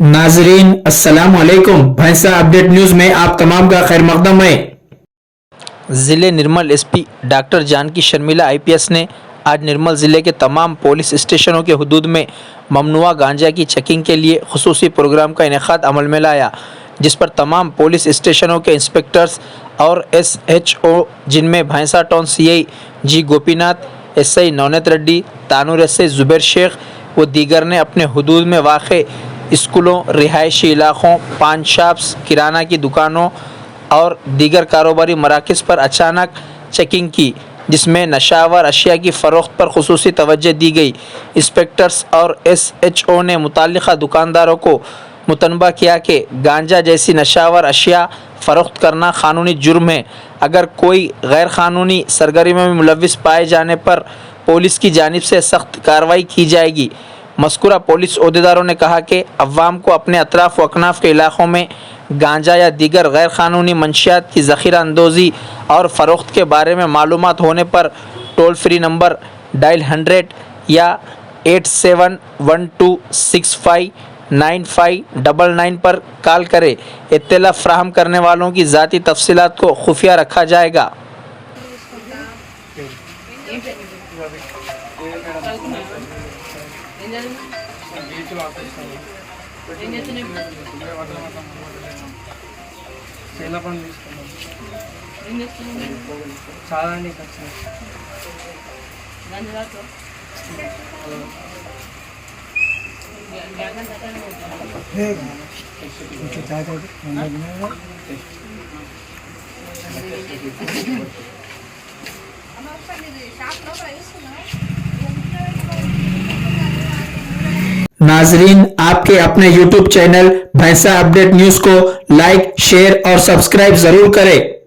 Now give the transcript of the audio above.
नाजरीन अस्सलाम वालेकुम। भैंसा अपडेट न्यूज़ में आप तमाम का खैर मकदम है। ज़िले Nirmal SP doctor Janaki Sharmila IPS ने आज निर्मल ज़िले के तमाम पुलिस स्टेशनों के हुदूद में ममनुआ गांजा की चेकिंग के लिए खुसूसी प्रोग्राम का इनेकाद अमल में लाया, जिस पर तमाम पुलिस स्टेशनों के इंस्पेक्टर्स और एसएचओ जिनमें भैंसा टाउन सीआई जी गोपीनाथ, एसआई नवनीत रेड्डी, तानूर एसआई जुबैर शेख व दीगर ने अपने हुदूद में वाक़े स्कूलों, रिहायशी इलाकों, पान शॉप्स, किराना की दुकानों और दीगर कारोबारी मराकज़ पर अचानक चेकिंग की, जिसमें नशावर अशिया की फ़रोख्त पर खुसूसी तवज्जो दी गई। इंस्पेक्टर्स और एसएचओ ने मुतल्लिक़ा दुकानदारों को मुतनबा किया कि गांजा जैसी नशावर अशिया फ़रोख्त करना क़ानूनी जुर्म है। अगर कोई गैर क़ानूनी सरगर्मी में मुलव्विस पाए जाने पर पुलिस की जानिब से सख्त कार्रवाई की जाएगी। मज़कूरा पुलिस ओहदेदारों ने कहा कि अवाम को अपने अतराफ़ व अकनाफ़ के इलाक़ों में गांजा या दीगर गैर क़ानूनी मंशियात की ज़ख़ीरा अंदोज़ी और फ़रोख्त के बारे में मालूमात होने पर टोल फ्री नंबर डायल 100 या 8712659599 पर कॉल करें। इत्तला फ़राहम करने वालों की ज़ाती तफ़सीलात को खुफिया रखा जाएगा। नाजरीन, आपके अपने YouTube चैनल भैंसा अपडेट न्यूज़ को लाइक, शेयर और सब्सक्राइब ज़रूर करें।